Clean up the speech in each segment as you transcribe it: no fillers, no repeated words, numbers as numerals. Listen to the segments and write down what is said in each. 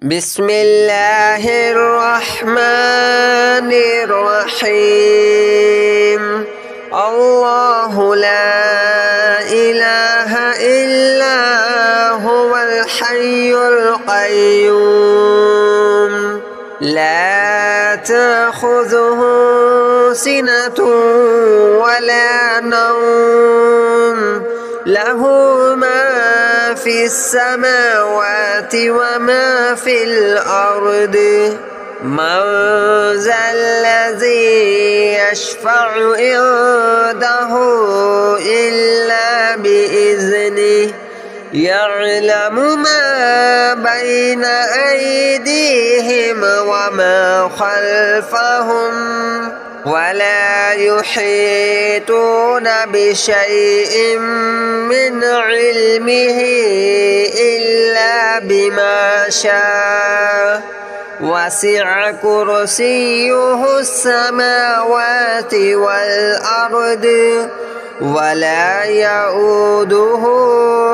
بسم الله الرحمن الرحيم. الله لا إله إلا هو الحي القيوم لا تأخذه سنة ولا نوم له ما في السماوات وما في الأرض من ذا الذي يشفع عنده إلا بإذنه يعلم ما بين أيديهم وما خلفهم ولا يحيطون بشيء من علمه إلا بما شاء وسع كرسيه السماوات والأرض ولا يؤوده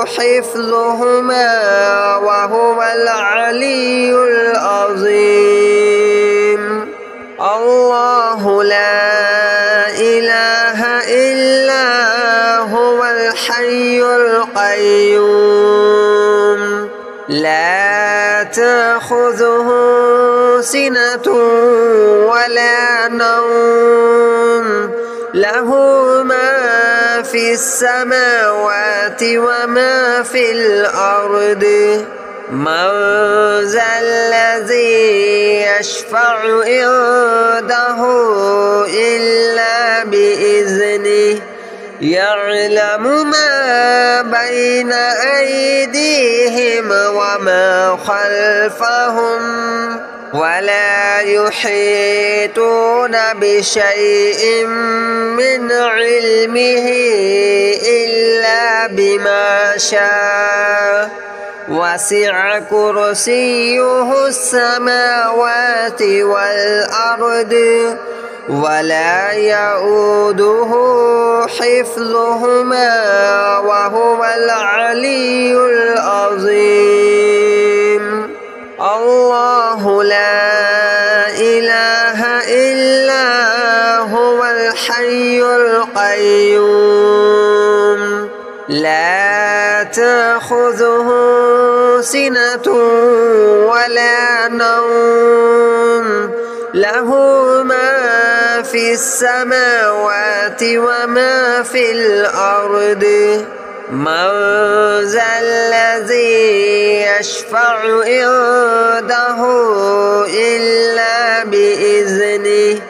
حفظهما وهو العلي العظيم. الله لا إله إلا هو الحي القيوم لا تأخذه سنة ولا نوم له ما في السماوات وما في الأرض من ذا الذي يشفع عنده إلا بإذنه يعلم ما بين أيديهم وما خلفهم ولا يحيطون بشيء من علمه إلا بما شاء وسع كرسيه السماوات والأرض ولا يؤوده حفظهما وهو العلي العظيم. الله لا إله إلا هو الحي القيوم لا تأخذه سنة ولا نوم له ما في السماوات وما في الأرض من ذا الذي يشفع عنده إلا بإذنه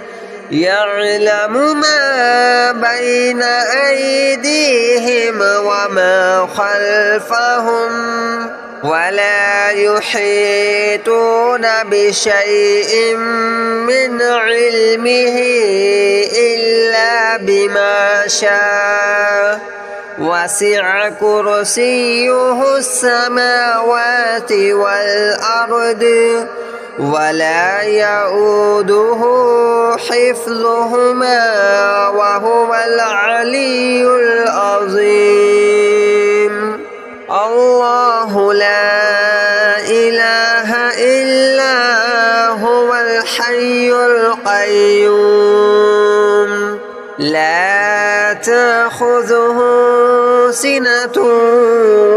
يعلم ما بين أيديهم وما خلفهم ولا يحيطون بشيء من علمه إلا بما شاء وسع كرسيه السماوات والأرض ولا يؤوده حفظهما وهو العلي العظيم. الله لا إله إلا هو الحي القيوم لا تأخذه سنة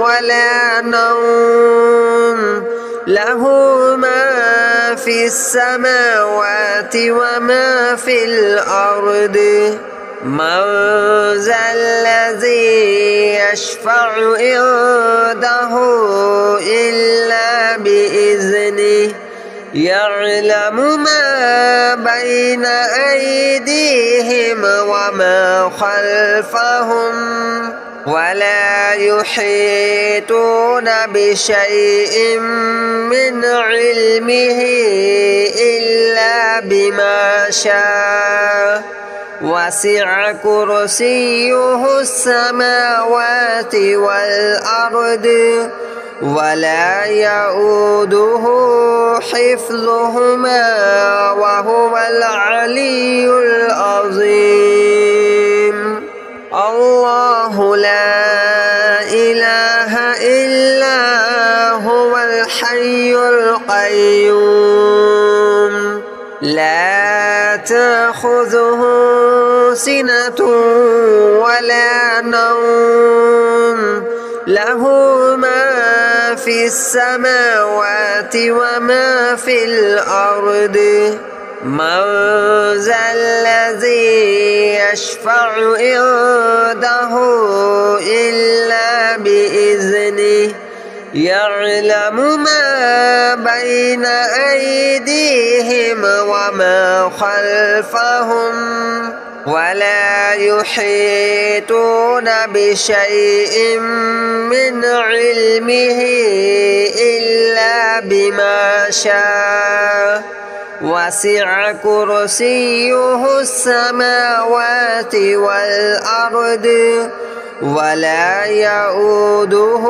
ولا نوم له ما في السماوات وما في الأرض من ذا الذي يشفع عنده إلا بإذنه يعلم ما بين أيديهم وما خلفهم ولا يحيطون بشيء من علمه إلا بما شاء وسع كرسيه السماوات والأرض ولا يؤوده حفظهما وهو العلي العظيم. الله لا إله إلا هو الحي القيوم القيوم لا تأخذه سنة ولا نوم له ما في السماوات وما في الأرض من ذا الذي يشفع عنده إلا بإذنه يعلم ما بين أيديهم وما خلفهم ولا يحيطون بشيء من علمه إلا بما شاء وسع كرسيه السماوات والأرض ولا يؤوده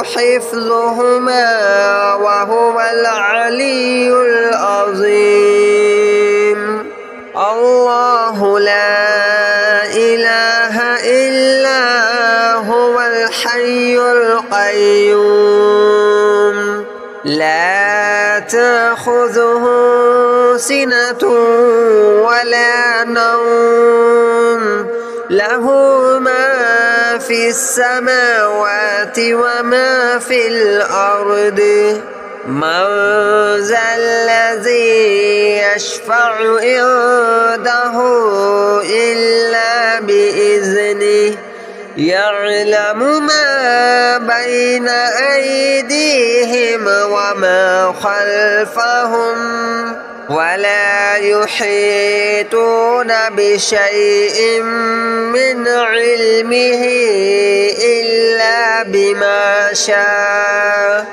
حفظهما وهو العلي العظيم الله لا إله إلا هو الحي القيوم لا تأخذه سنة ولا نوم له ما في السماوات وما في الأرض من ذا الذي يشفع عنده إلا بإذنه يعلم ما بين أيديهم وما خلفهم ولا يحيطون بشيء من علمه إلا بما شاء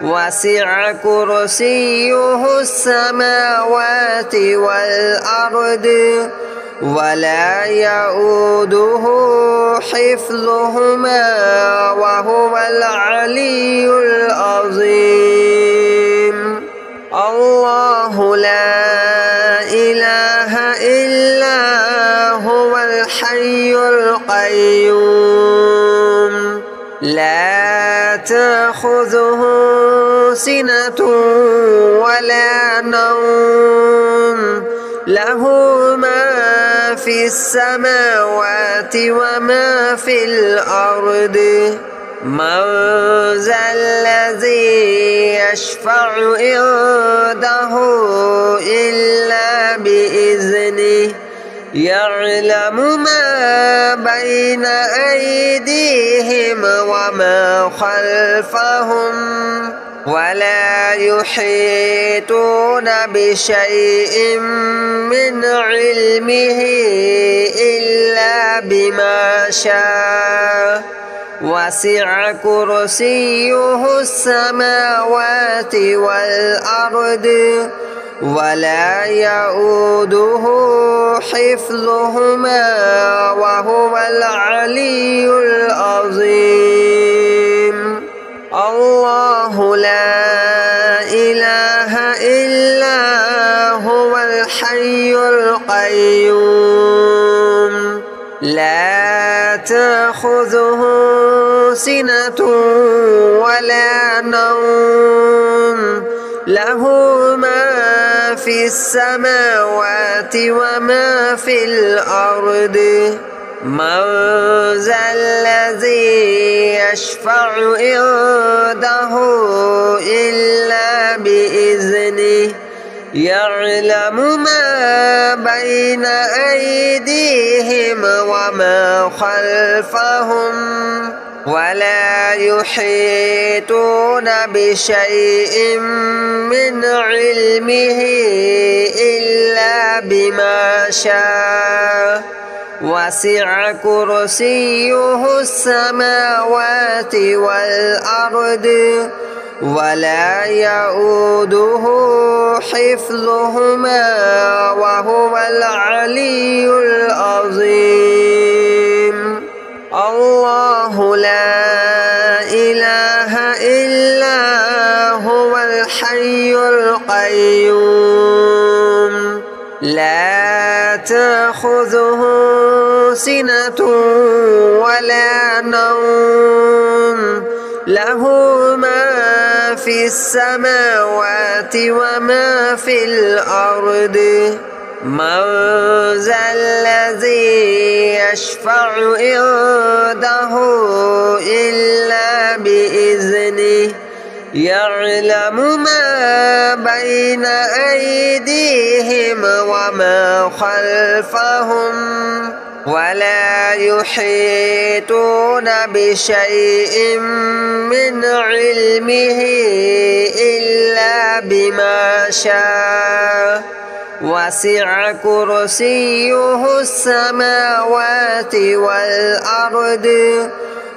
وسع كرسيه السماوات والأرض ولا يؤوده حفظهما وهو العلي العظيم الله لا إله إلا هو الحي القيوم لا تأخذه سنة ولا نوم له ما في السماوات وما في الأرض من ذا الذي يشفع عنده إلا بإذنه يعلم ما بين أيديهم وما خلفهم ولا يحيطون بشيء من علمه إلا بما شاء وسع كرسيه السماوات والأرض ولا يؤوده حفظهما وهو العلي العظيم الله لا إله إلا هو الحي القيوم لا تأخذه سنة ولا نوم له ما في السماوات وما في الأرض من ذا الذي يشفع عنده إلا بإذنه يعلم ما بين أيديهم وما خلفهم ولا يحيطون بشيء من علمه إلا بما شاء وسع كرسيه السماوات والأرض ولا يؤوده حفظهما وهو العلي العظيم الله لا إله إلا هو الحي القيوم لا تأخذه سنة ولا نوم له ما في السماوات وما في الأرض من ذا الذي يشفع عنده إلا بإذنه يعلم ما بين أيديهم وما خلفهم ولا يحيطون بشيء من علمه إلا بما شاء وسع كرسيه السماوات والأرض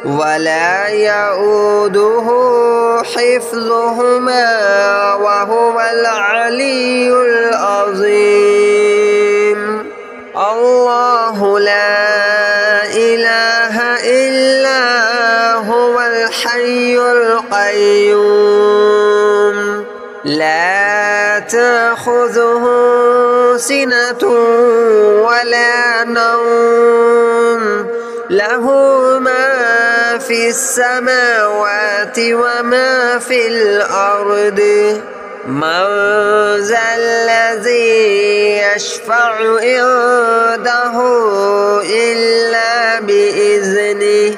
ولا يؤوده حفظهما وهو العلي العظيم الله لا إله إلا هو الحي القيوم لا تأخذه سنة ولا نوم له ما في السماوات وما في الأرض من ذا الذي يشفع عنده إلا بإذنه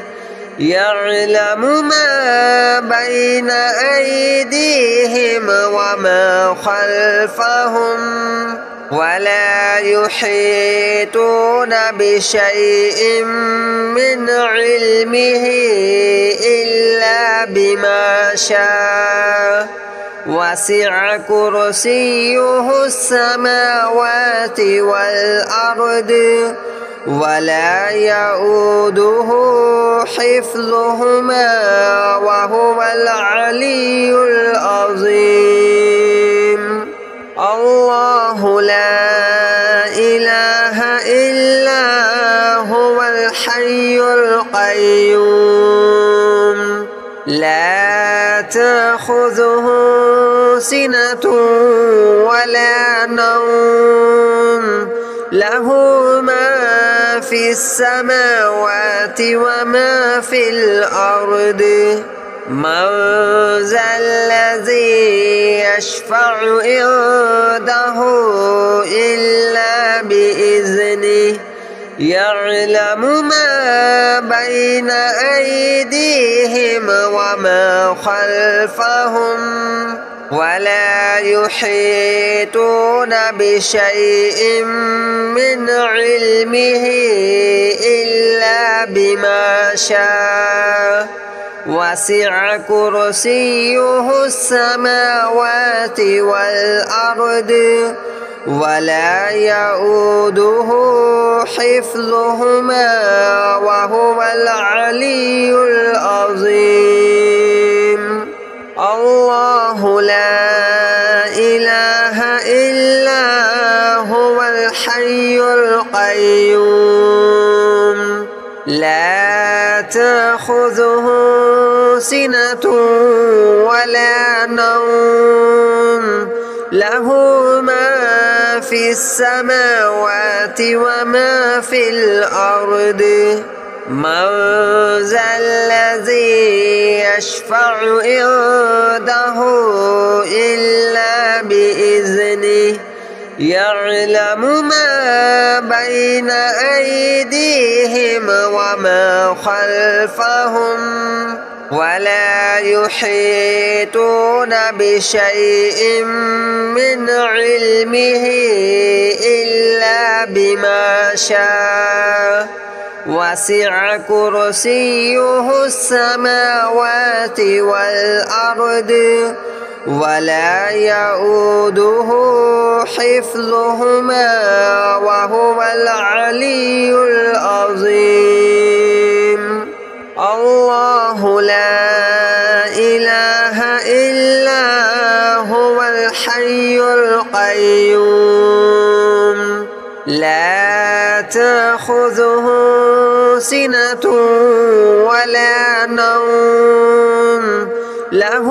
يعلم ما بين أيديهم وما خلفهم ولا يحيطون بشيء من علمه إلا بما شاء وسع كرسيه السماوات والأرض ولا يؤوده حفظهما وهو العلي العظيم الله لا إله إلا هو الحي القيوم لا تأخذه سنة ولا نوم له ما في السماوات وما في الأرض من ذا الذي يشفع عنده إلا بإذنه يعلم ما بين أيديهم وما خلفهم ولا يحيطون بشيء من علمه إلا بما شاء وسع كرسيه السماوات والأرض ولا يؤوده حفظهما وهو العلي العظيم الله لا إله إلا هو الحي القيوم لا تأخذه سنة ولا نوم له ما في السماوات وما في الأرض من ذا الذي يشفع عنده إلا بإذنه يعلم ما بين أيديهم وما خلفهم ولا يحيطون بشيء من علمه إلا بما شاء وسع كرسيه السماوات والأرض ولا يؤوده حفظهما وهو العلي العظيم الله لا إله إلا هو الحي القيوم لا تأخذه سنة ولا نوم له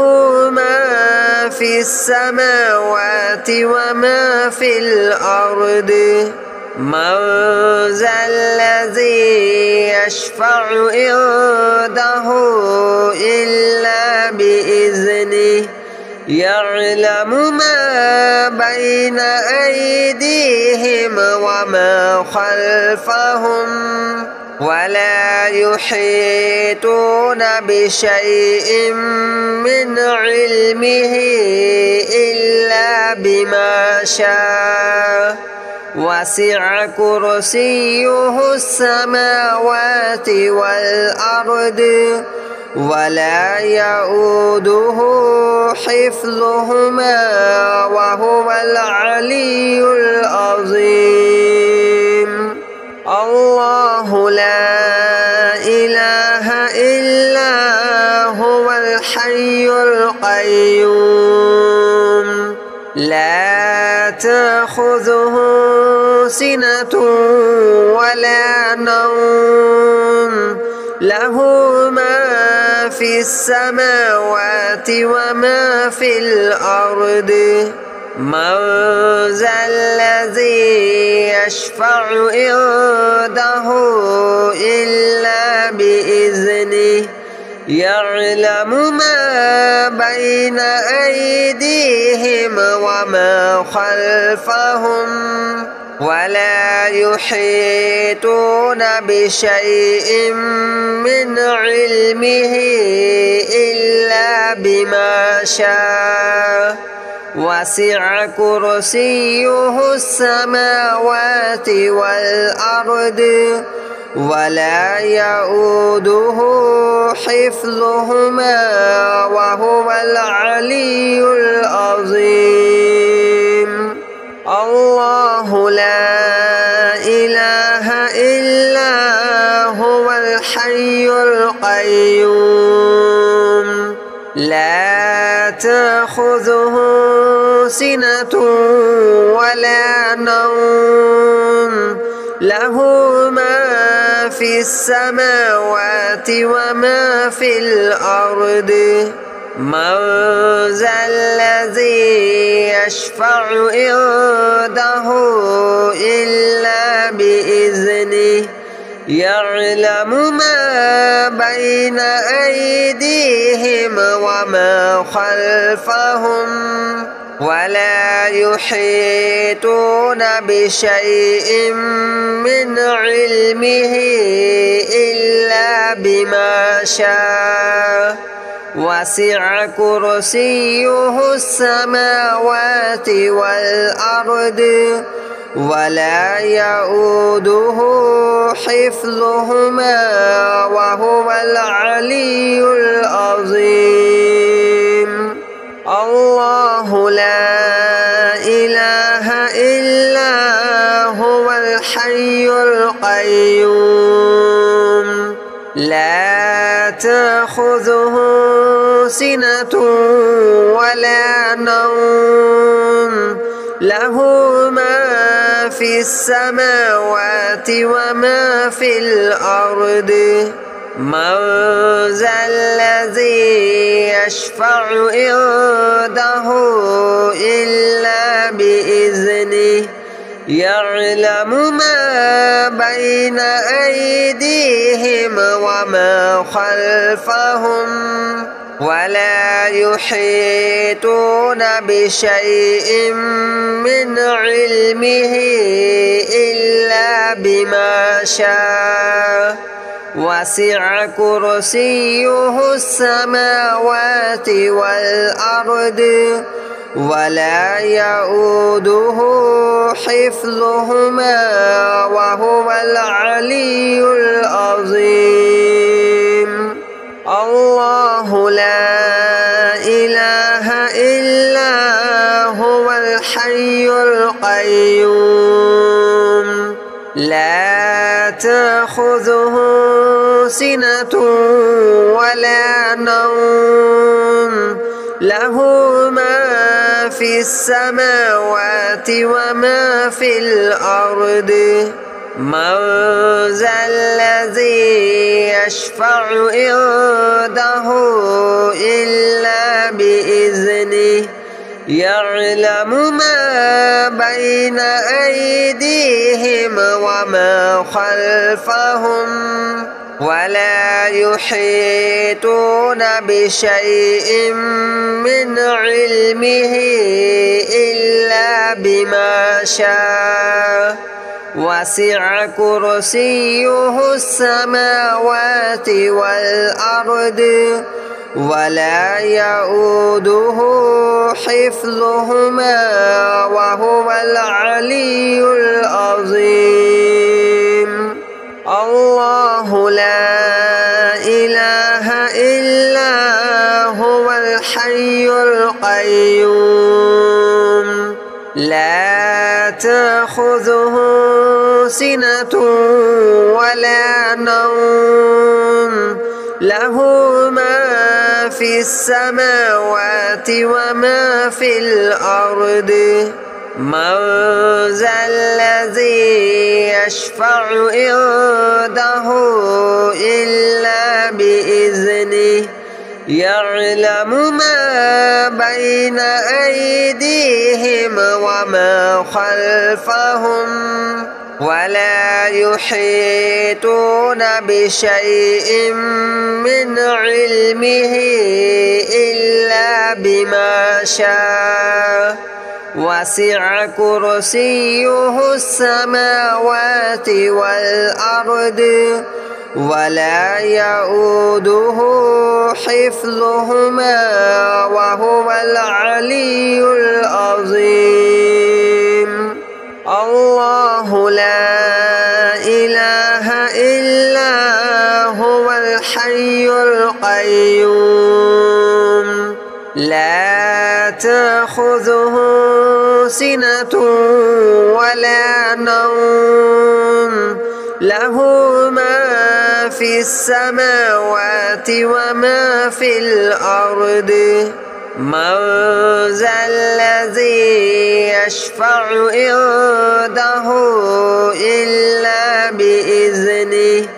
ما في السماوات وما في الأرض من ذا الذي يشفع عنده إلا بإذنه يعلم ما بين أيديهم وما خلفهم ولا يحيطون بشيء من علمه إلا بما شاء وسع كرسيه السماوات والأرض ولا يؤوده حفظهما وهو العلي العظيم الله لا إله إلا هو الحي القيوم لا تأخذه سنة ولا نوم له ما في السماوات وما في الأرض من ذا الذي يشفع عنده إلا بإذنه يعلم ما بين أيديهم وما خلفهم ولا يحيطون بشيء من علمه إلا بما شاء وسع كرسيه السماوات والأرض ولا يؤوده حفظهما وهو العلي العظيم الله لا إله إلا هو الحي القيوم لا تأخذه سنة ولا نوم له ما في السماوات وما في الأرض من ذا الذي يشفع عنده إلا بإذنه يعلم ما بين أيديهم وما خلفهم ولا يحيطون بشيء من علمه إلا بما شاء وسع كرسيه السماوات والأرض ولا يؤوده حفظهما وهو العلي العظيم الله لا إله إلا هو الحي القيوم لا تأخذه سنة ولا نوم له ما في السماوات وما في الأرض من ذا الذي يشفع عنده إلا بإذنه يعلم ما بين أيديهم وما خلفهم ولا يحيطون بشيء من علمه إلا بما شاء وسع كرسيه السماوات والأرض ولا يؤوده حفظهما وهو العلي العظيم الله لا إله إلا هو الحي القيوم لا تأخذه سنة ولا نوم له ما في السماوات وما في الأرض من ذا الذي يشفع عنده إلا بإذنه يعلم ما بين أيديهم وما خلفهم ولا يحيطون بشيء من علمه إلا بما شاء وسع كرسيه السماوات والأرض ولا يؤوده حفظهما وهو العلي العظيم. الله لا إله إلا هو الحي القيوم لا تأخذه سنة ولا نوم له ما في السماوات وما في الأرض من ذا الذي يشفع عنده إلا بإذنه يعلم ما بين أيديهم وما خلفهم ولا يحيطون بشيء من علمه إلا بما شاء وسع كرسيه السماوات والأرض ولا يؤوده حفظهما وهو العلي العظيم. الله لا إله إلا هو الحي القيوم لا تأخذه سنة ولا نوم له ما في السماوات وما في الأرض من ذا الذي يشفع عنده إلا بإذنه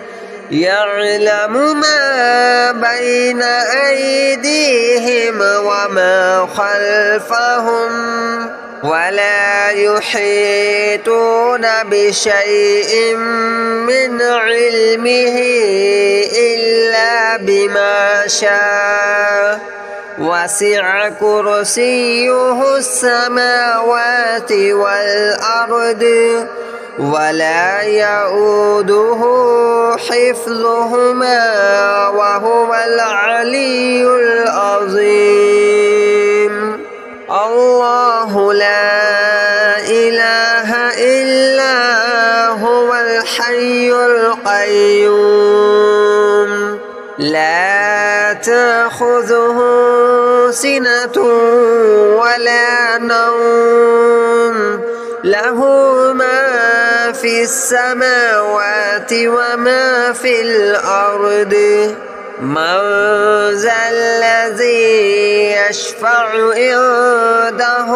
يعلم ما بين أيديهم وما خلفهم ولا يحيطون بشيء من علمه إلا بما شاء وسع كرسيه السماوات والأرض ولا يؤوده حفظهما وهو العلي العظيم. الله لا إله إلا هو الحي القيوم لا تأخذه سنة ولا نوم له ما في السماوات وما في الأرض من ذا الذي يشفع عنده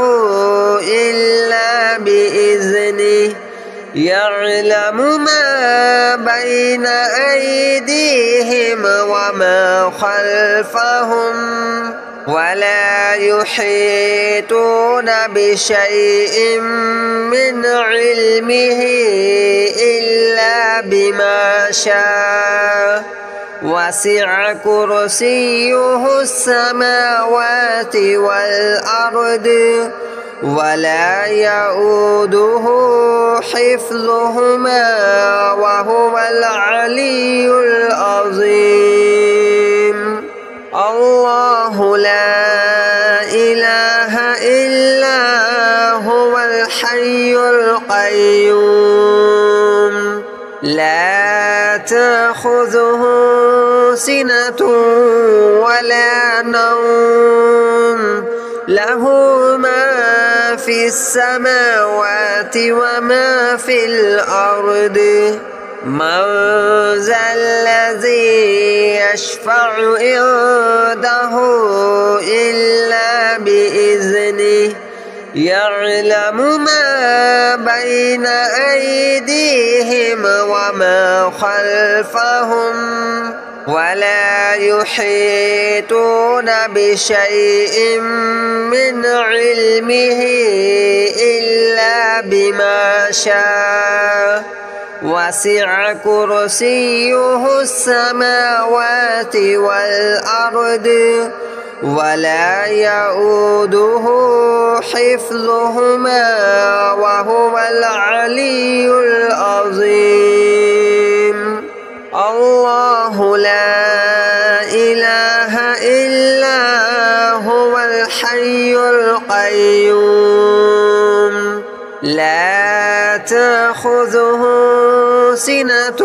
إلا بإذنه يعلم ما بين أيديهم وما خلفهم ولا يحيطون بشيء من علمه إلا بما شاء وسع كرسيه السماوات والأرض ولا يؤوده حفظهما وهو العلي العظيم. الله لا إله إلا هو الحي القيوم لا تأخذه سنة ولا نوم له ما في السماوات وما في الأرض من ذا الذي يشفع عنده إلا بإذنه يعلم ما بين أيديهم وما خلفهم ولا يحيطون بشيء من علمه إلا بما شاء وسع كرسيه السماوات والأرض ولا يؤوده حفظهما وهو العلي العظيم. الله لا إله إلا هو الحي القيوم لا تأخذه سنة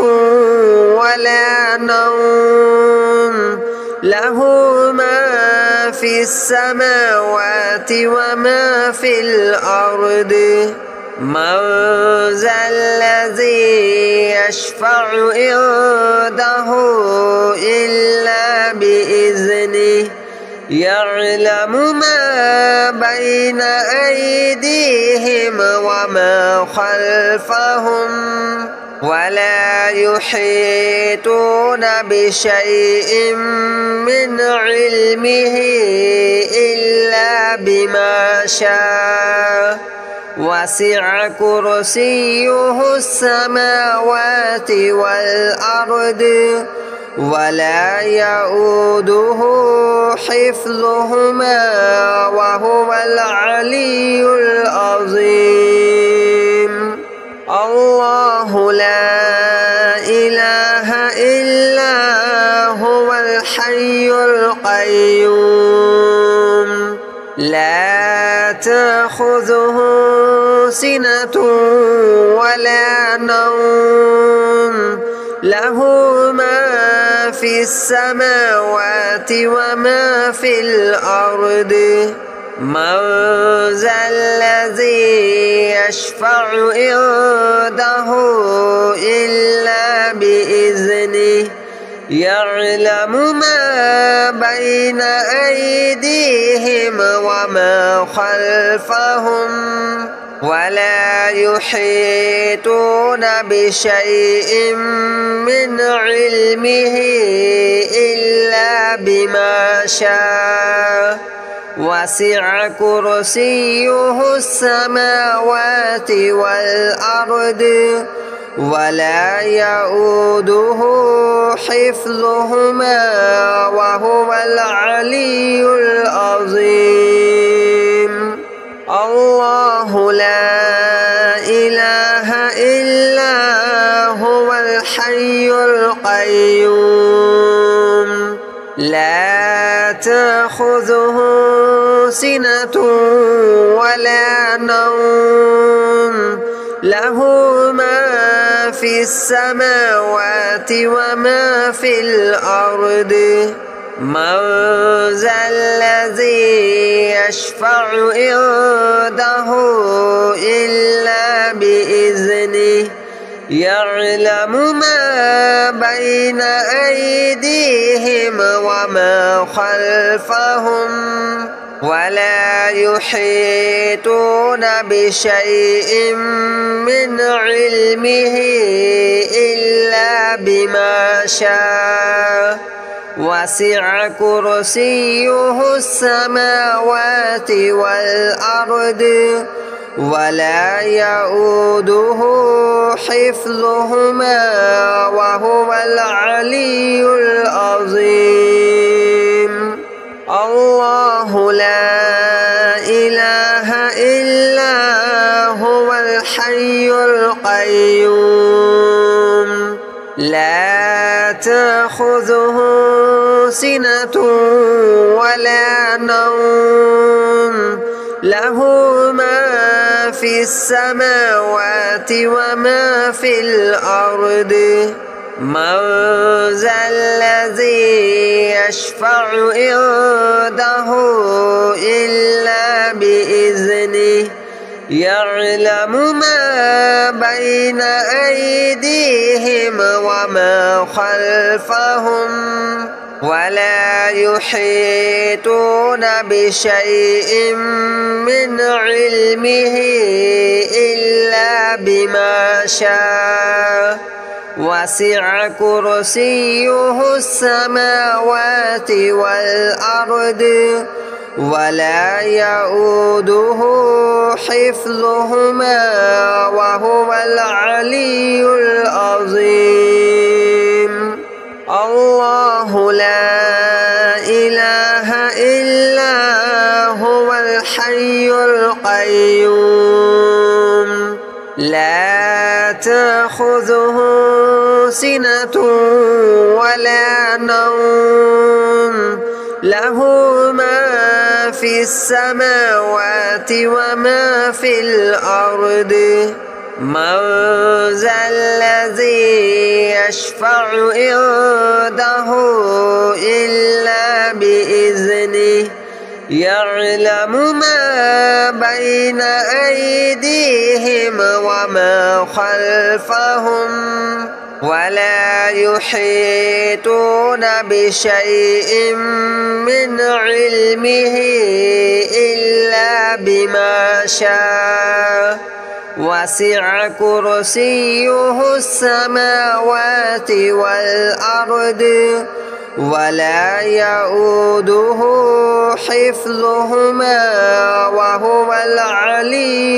ولا نوم له ما في السماوات وما في الأرض. من ذا الذي يشفع عنده إلا بإذنه يعلم ما بين أيديهم وما خلفهم ولا يحيطون بشيء من علمه إلا بما شاء. وسع كرسيه السماوات والأرض ولا يؤوده حفظهما وهو العلي العظيم. الله لا إله إلا هو الحي القيوم لا تأخذه سنة ولا نوم له ما في السماوات وما في الأرض. من ذا الذي يشفع عنده إلا بإذنه يعلم ما بين أيديهم وما خلفهم ولا يحيطون بشيء من علمه إلا بما شاء. وسع كرسيه السماوات والأرض ولا يؤوده حفظهما وهو العلي العظيم. الله لا إله إلا هو الحي القيوم لا تأخذه سنة ولا نوم له ما في السماوات وما في الأرض. من ذا الذي يشفع عنده إلا بإذنه يعلم ما بين أيديهم وما خلفهم ولا يحيطون بشيء من علمه إلا بما شاء. وسع كرسيه السماوات والأرض ولا يؤوده حفظهما وهو العلي العظيم. الله لا إله إلا هو الحي القيوم لا تأخذه سنة ولا نوم له ما في السماوات وما في الأرض. من ذا الذي يشفع عنده إلا بإذنه يعلم ما بين أيديهم وما خلفهم ولا يحيطون بشيء من علمه إلا بما شاء. وسع كرسيه السماوات والأرض ولا يؤوده حفظهما حفظهما وهو العلي العظيم. الله لا إله إلا هو الحي القيوم لا تأخذه سنة ولا نوم له ما في السماوات وما في الأرض. من ذا الذي يشفع عنده إلا بإذنه يعلم ما بين أيديهم وما خلفهم ولا يحيطون بشيء من علمه إلا بما شاء وسع كرسيه السماوات والأرض ولا يؤوده حفظهما وهو العلي